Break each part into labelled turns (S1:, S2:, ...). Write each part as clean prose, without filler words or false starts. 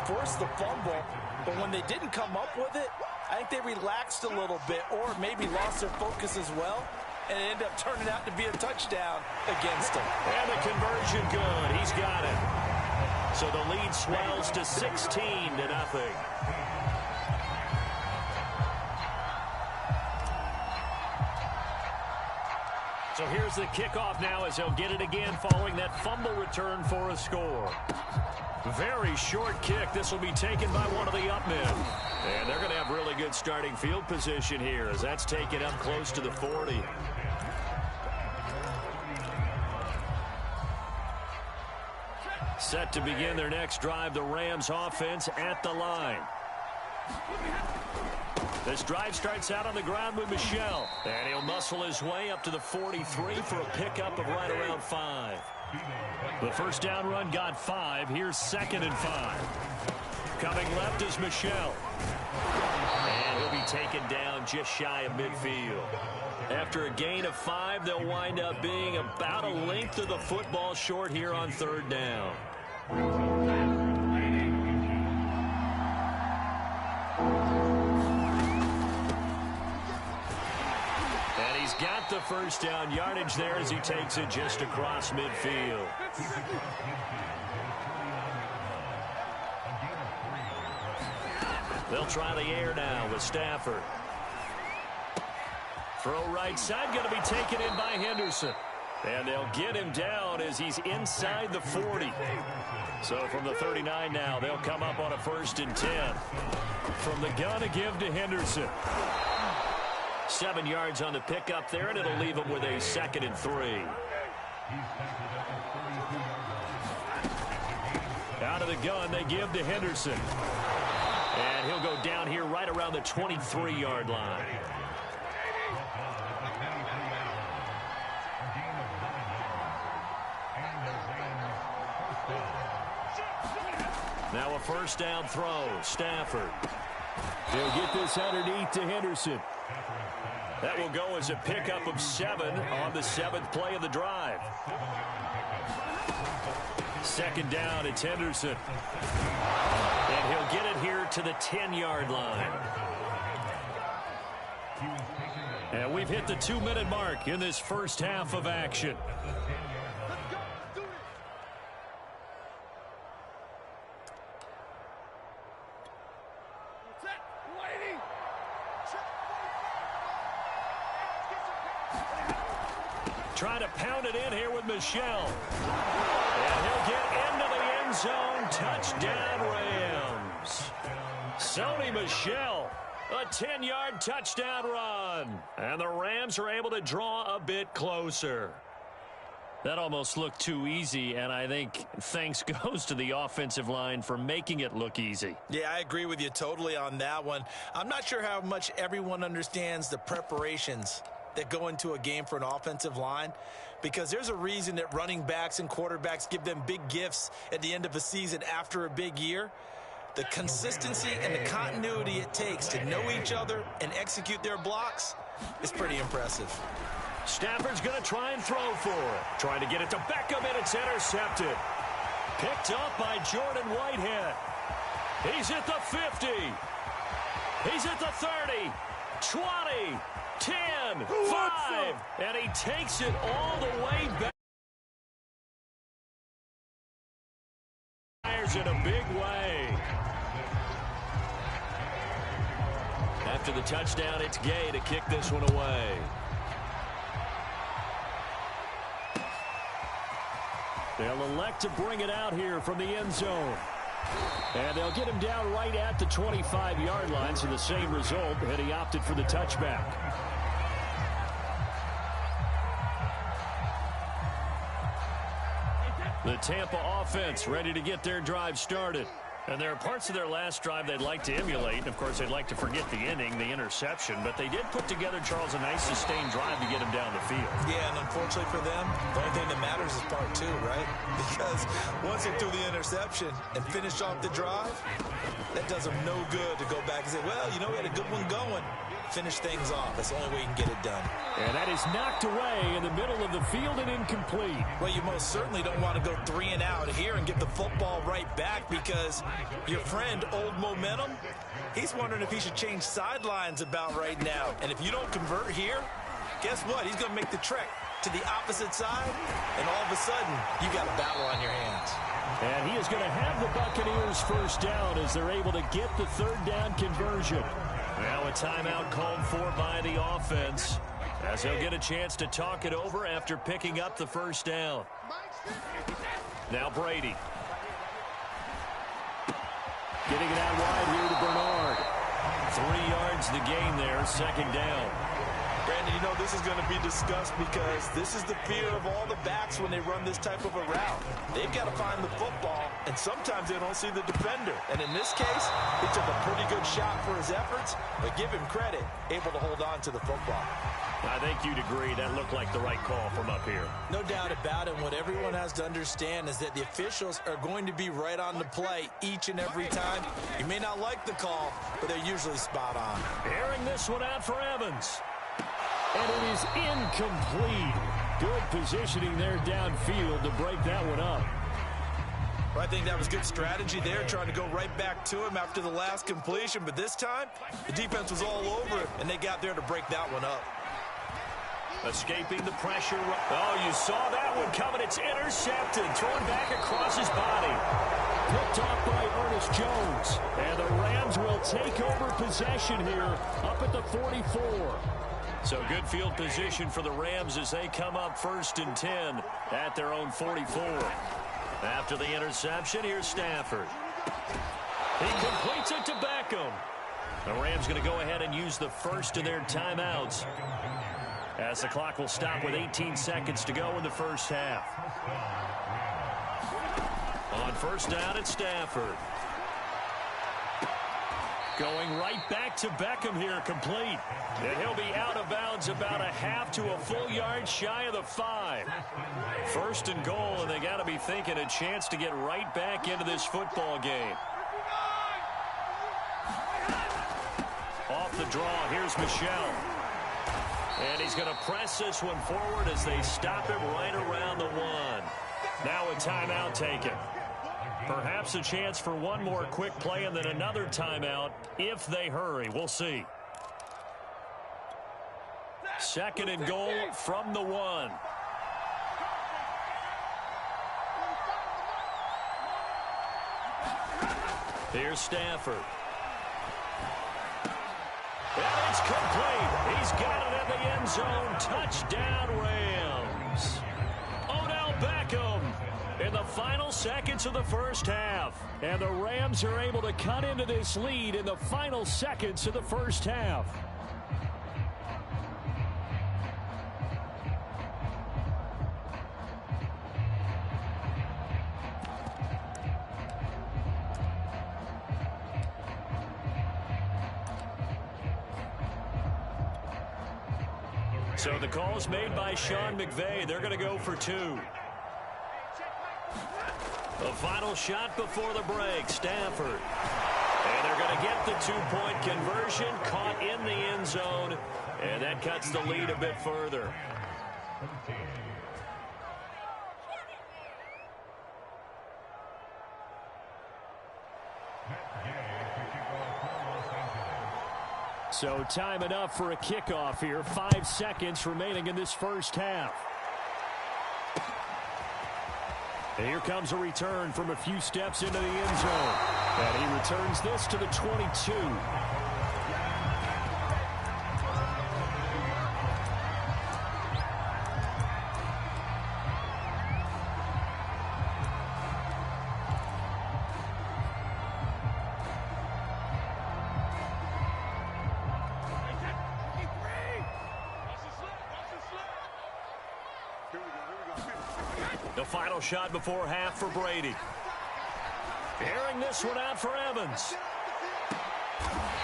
S1: forced the fumble, but when they didn't come up with it, I think they relaxed a little bit or maybe lost their focus as well, and it ended up turning out to be a touchdown against them.
S2: And the conversion good. He's got it. So the lead swells to 16-0. So here's the kickoff now as he'll get it again following that fumble return for a score. Very short kick. This will be taken by one of the up men. And they're going to have really good starting field position here as that's taken up close to the 40. Set to begin their next drive, the Rams offense at the line. This drive starts out on the ground with Michel. And he'll muscle his way up to the 43 for a pickup of right around 5. The first down run got 5. Here's 2nd and 5. Coming left is Michel. And he'll be taken down just shy of midfield. After a gain of 5, they'll wind up being about a length of the football short here on 3rd down. Got the first down yardage there as he takes it just across midfield. They'll try the air now with Stafford. Throw right side, going to be taken in by Henderson. And they'll get him down as he's inside the 40. So from the 39 now, they'll come up on a 1st and 10. From the gun to give to Henderson. 7 yards on the pickup there, and it'll leave him with a 2nd and 3. Out of the gun, they give to Henderson. And he'll go down here right around the 23-yard line. Now a first down throw. Stafford. He'll get this underneath to Henderson. That will go as a pickup of 7 on the 7th play of the drive. 2nd down, it's Henderson. And he'll get it here to the 10-yard line. And we've hit the 2-minute mark in this first half of action. Trying to pound it in here with Michel. And he'll get into the end zone. Touchdown, Rams. Sony Michel, a 10-yard touchdown run. And the Rams are able to draw a bit closer. That almost looked too easy, and I think thanks goes to the offensive line for making it look easy.
S1: Yeah, I agree with you totally on that one. I'm not sure how much everyone understands the preparations that go into a game for an offensive line, because there's a reason that running backs and quarterbacks give them big gifts at the end of a season after a big year. The consistency and the continuity it takes to know each other and execute their blocks is pretty impressive.
S2: Stafford's going to try and throw for it. Trying to get it to Beckham, and it's intercepted. Picked up by Jordan Whitehead. He's at the 50. He's at the 30. 20. 10, 5, and he takes it all the way back. Fires in a big way. After the touchdown, it's Gay to kick this one away. They'll elect to bring it out here from the end zone. And they'll get him down right at the 25-yard line, so the same result, and he opted for the touchback. The Tampa offense ready to get their drive started. And there are parts of their last drive they'd like to emulate. And, of course, they'd like to forget the inning, the interception. But they did put together, Charles, a nice sustained drive to get him down the field.
S1: Yeah, and unfortunately for them, the only thing that matters is part 2, right? Because once they threw the interception and finished off the drive, that does them no good to go back and say, well, you know, we had a good one going. finish things off. That's the only way you can get it done.
S2: And that is knocked away in the middle of the field and incomplete.
S1: Well, you most certainly don't want to go 3 and out here and get the football right back, because your friend, Old Momentum, he's wondering if he should change sidelines about right now. And if you don't convert here, guess what? He's going to make the trek to the opposite side, and all of a sudden, you got a battle on your hands.
S2: And he is going to have the Buccaneers first down as they're able to get the third down conversion. Now a timeout called for by the offense, as they'll get a chance to talk it over after picking up the first down. Now Brady. Getting it out wide here to Bernard. 3 yards the gain there, second down.
S1: Brandon, you know this is going to be discussed, because this is the fear of all the backs when they run this type of a route. They've got to find the football, and sometimes they don't see the defender. And in this case, he took a pretty good shot for his efforts, but give him credit, able to hold on to the football.
S2: I think you'd agree that looked like the right call from up here.
S1: No doubt about it. What everyone has to understand is that the officials are going to be right on the play each and every time. You may not like the call, but they're usually spot on.
S2: Airing this one out for Evans. And it is incomplete. Good positioning there downfield to break that one up.
S1: Well, I think that was good strategy there, trying to go right back to him after the last completion. But this time, the defense was all over it, and they got there to break that one up.
S2: Escaping the pressure. Oh, you saw that one coming. It's intercepted. Thrown back across his body. Picked off by Ernest Jones. And the Rams will take over possession here up at the 44. So good field position for the Rams as they come up 1st and 10 at their own 44. After the interception, here's Stafford. He completes it to Beckham. The Rams going to go ahead and use the first of their timeouts, as the clock will stop with 18 seconds to go in the first half. On first down, it's Stafford. Going right back to Beckham here, complete. And he'll be out of bounds about a half to a full yard shy of the 5. 1st and goal, and they got to be thinking a chance to get right back into this football game. Off the draw, here's Michel. And he's going to press this one forward as they stop him right around the 1. Now a timeout taken. Perhaps a chance for one more quick play and then another timeout if they hurry. We'll see. 2nd and goal from the 1. Here's Stafford. And it's complete. He's got it in the end zone. Touchdown, Rams. Odell Beckham in the final seconds of the first half. And the Rams are able to cut into this lead in the final seconds of the first half. So the call's made by Sean McVay. They're going to go for 2. The final shot before the break, Stafford. And they're going to get the 2-point conversion, caught in the end zone, and that cuts the lead a bit further. So time enough for a kickoff here. 5 seconds remaining in this first half. And here comes a return from a few steps into the end zone. And he returns this to the 22. The final shot before half for Brady. Airing this one out for Evans.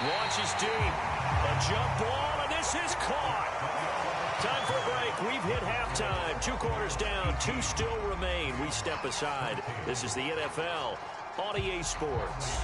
S2: Launches deep. A jump ball, and this is caught. Time for a break. We've hit halftime. 2 quarters down. 2 still remain. We step aside. This is the NFL on EA Sports.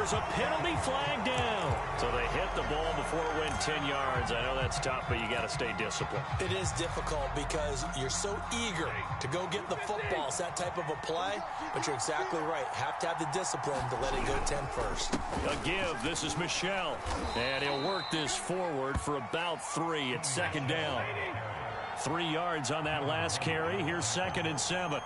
S2: there's a penalty flag down. So they hit the ball before it went 10 yards. I know that's tough, but you got to stay disciplined.
S1: It is difficult because you're so eager to go get the football. It's that type of a play, but you're exactly right. Have to have the discipline to let it go 10 first.
S2: A give. This is Michel. And he'll work this forward for about 3. It's second down. 3 yards on that last carry. Here's 2nd and 7.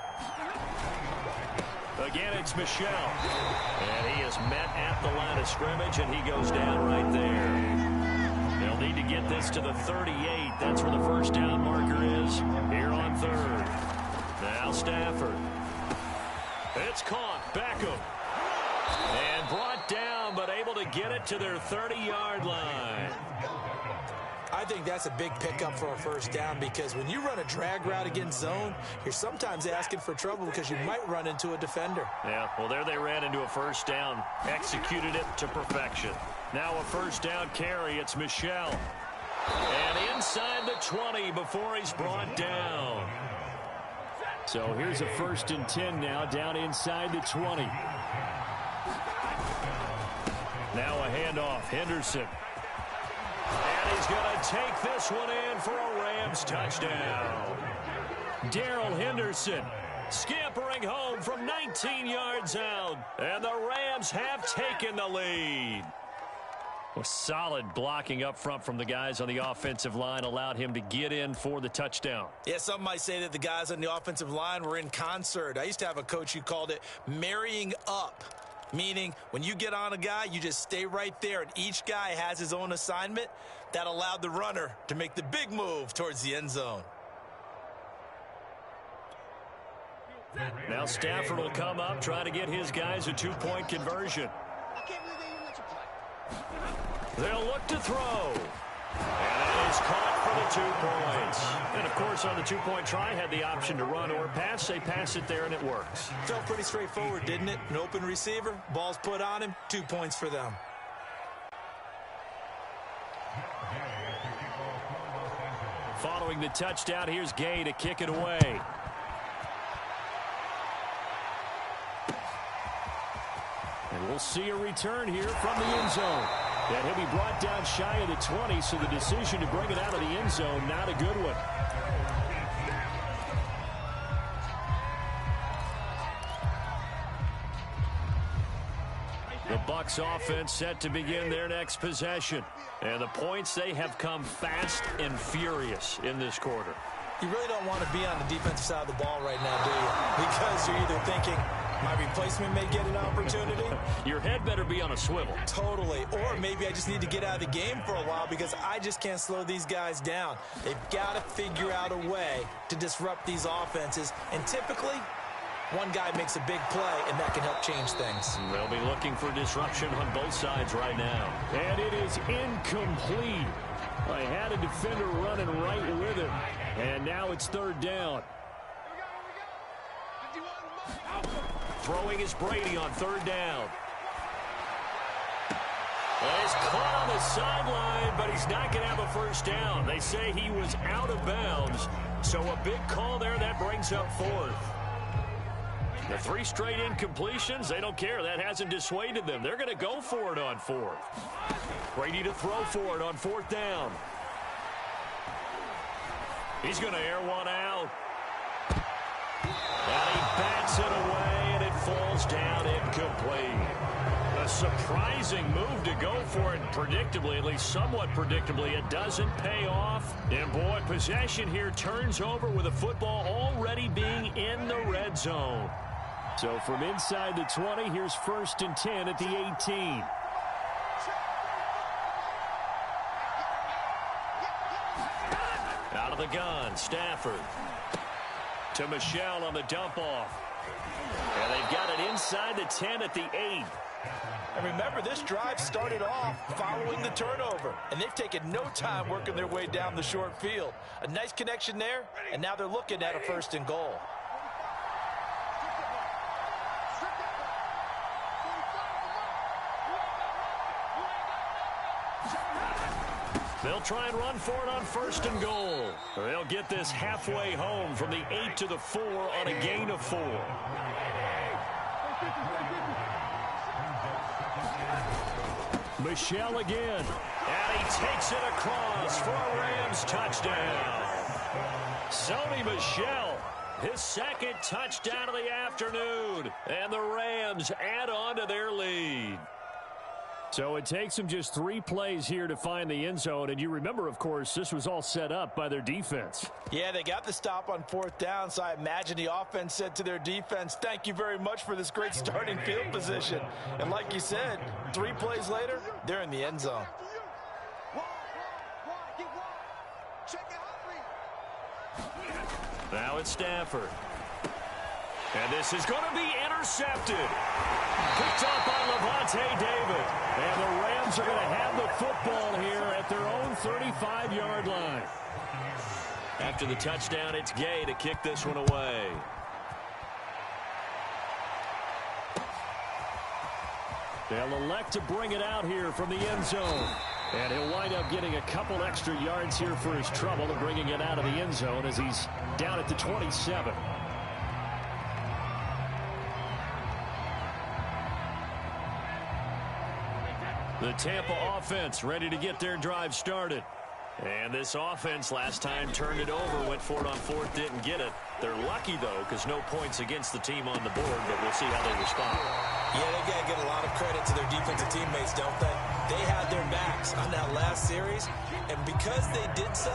S2: Again, it's Michel. And he is met at the line of scrimmage, and he goes down right there. They'll need to get this to the 38. That's where the first down marker is here on 3rd. Now Stafford. It's caught. Beckham. And brought down, but able to get it to their 30-yard line.
S1: I think that's a big pickup for a first down because when you run a drag route against zone, you're sometimes asking for trouble because you might run into a defender.
S2: Yeah, well, there they ran into a first down. Executed it to perfection. Now a first down carry. It's Michel. And inside the 20 before he's brought down. So here's a 1st and 10 now, down inside the 20. Now a handoff. Henderson. And he's going to take this one in for a Rams touchdown. Darrell Henderson scampering home from 19 yards out. And the Rams have taken the lead. Well, solid blocking up front from the guys on the offensive line allowed him to get in for the touchdown.
S1: Yeah, some might say that the guys on the offensive line were in concert. I used to have a coach who called it marrying up. Meaning, when you get on a guy, you just stay right there, and each guy has his own assignment. That allowed the runner to make the big move towards the end zone.
S2: Now Stafford will come up, try to get his guys a 2-point conversion. They'll look to throw. And it is caught for the 2 points. And, of course, on the 2-point try, had the option to run or pass. They pass it there, and it works.
S1: Felt pretty straightforward, didn't it? An open receiver, ball's put on him, 2 points for them.
S2: Following the touchdown, here's Gay to kick it away. And we'll see a return here from the end zone. And he'll be brought down shy of the 20, so the decision to bring it out of the end zone, not a good one. The Bucs offense set to begin their next possession. And the points, they have come fast and furious in this quarter.
S1: You really don't want to be on the defensive side of the ball right now, do you? Because you're either thinking, my replacement may get an opportunity.
S2: Your head better be on a swivel.
S1: Totally. Or maybe I just need to get out of the game for a while because I just can't slow these guys down. They've got to figure out a way to disrupt these offenses. And typically, one guy makes a big play, and that can help change things.
S2: They'll be looking for disruption on both sides right now. And it is incomplete. I had a defender running right with him. And now it's 3rd down. Throwing is Brady on 3rd down. Well, he's caught on the sideline, but he's not going to have a first down. They say he was out of bounds. So a big call there that brings up 4th. The 3 straight incompletions, they don't care. That hasn't dissuaded them. They're going to go for it on 4th. Brady to throw for it on 4th down. He's going to air one out. And he bats it away, and it falls down incomplete. A surprising move to go for it predictably, at least somewhat predictably. It doesn't pay off. And, boy, possession here turns over with the football already being in the red zone. So from inside the 20, here's 1st and 10 at the 18. Out of the gun, Stafford. To Michel on the dump-off. And they've got it inside the 10 at the 8.
S1: And remember, this drive started off following the turnover. And they've taken no time working their way down the short field. A nice connection there, and now they're looking at a 1st and goal.
S2: They'll try and run for it on 1st and goal. They'll get this halfway home from the 8 to the 4 on a gain of 4. Michel again. And he takes it across for a Rams touchdown. Sony Michel, his second touchdown of the afternoon. And the Rams add on to their lead. So it takes them just 3 plays here to find the end zone. And you remember, of course, this was all set up by their defense.
S1: Yeah, they got the stop on 4th down, so I imagine the offense said to their defense, thank you very much for this great starting field position. And like you said, 3 plays later, they're in the end zone.
S2: Now it's Stafford. And this is going to be intercepted. Picked up by Levante David. And the Rams are going to have the football here at their own 35-yard line. After the touchdown, it's Gay to kick this one away. They'll elect to bring it out here from the end zone. And he'll wind up getting a couple extra yards here for his trouble and bringing it out of the end zone as he's down at the 27. The Tampa offense ready to get their drive started. And this offense last time turned it over, went for it on 4th, didn't get it. They're lucky, though, because no points against the team on the board, but we'll see how they respond.
S1: Yeah, they got to get a lot of credit to their defensive teammates, don't they? They had their backs on that last series, and because they did so,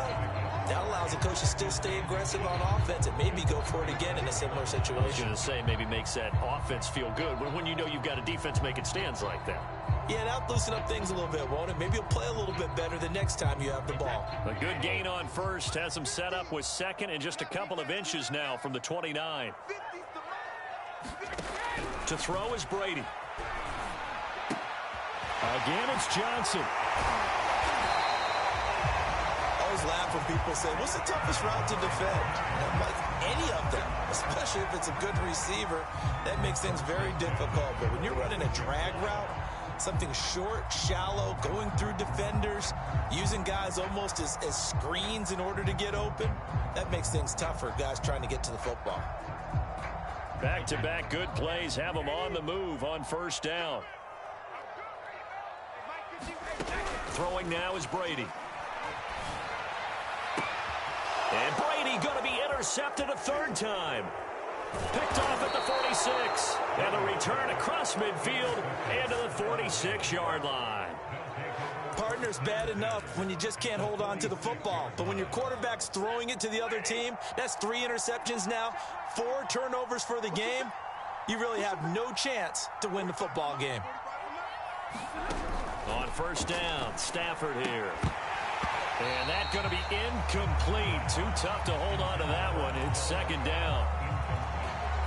S1: that allows the coach to still stay aggressive on offense and maybe go for it again in a similar situation.
S2: I was going to say, maybe makes that offense feel good when you know you've got a defense making stands like that.
S1: Yeah, that'll loosen up things a little bit, won't it? Maybe you'll play a little bit better the next time you have the ball.
S2: A good gain on first has them set up with second and just a couple of inches now from the 29. To throw is Brady. Again, it's Johnson.
S1: I always laugh when people say, what's the toughest route to defend? And I'm like, any of them, especially if it's a good receiver, that makes things very difficult. But when you're running a drag route, something short, shallow, going through defenders, using guys almost as screens in order to get open, that makes things tougher, guys trying to get to the football.
S2: Back-to-back good plays have them on the move on 1st down. Throwing now is Brady. And Brady going to be intercepted a 3rd time. Picked off at the 46. And the return across midfield and to the 46-yard line.
S1: Partner's bad enough when you just can't hold on to the football. But when your quarterback's throwing it to the other team, that's 3 interceptions now, 4 turnovers for the game. You really have no chance to win the football game.
S2: On 1st down, Stafford here. And that's going to be incomplete. Too tough to hold on to that one. It's 2nd down.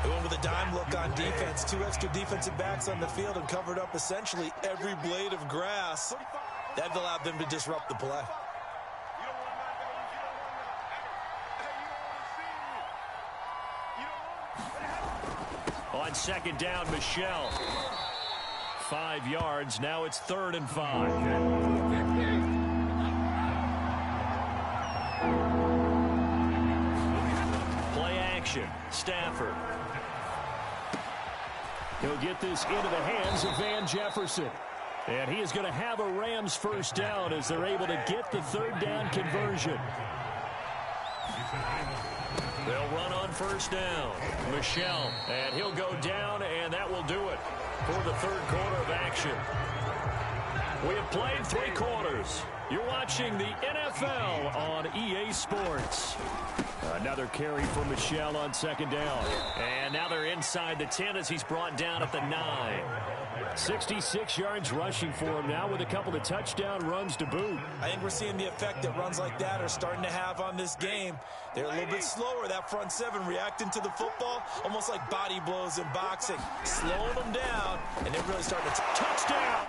S1: They went with a dime look on defense. 2 extra defensive backs on the field and covered up essentially every blade of grass. That allowed them to disrupt the play.
S2: On 2nd down, Michel. 5 yards. Now it's 3rd and 5. Play action. Stafford. He'll get this into the hands of Van Jefferson. And he is going to have a Rams 1st down as they're able to get the 3rd down conversion. They'll run on 1st down. Michel, and he'll go down, and that will do it for the 3rd quarter of action. We have played 3 quarters. You're watching the NFL on EA Sports. Another carry for Michel on 2nd down. And now they're inside the 10 as he's brought down at the 9. 66 yards rushing for him now with a couple of touchdown runs to boot.
S1: I think we're seeing the effect that runs like that are starting to have on this game. They're a little bit slower, that front 7 reacting to the football, almost like body blows in boxing, slowing them down, and they're really starting to touchdown.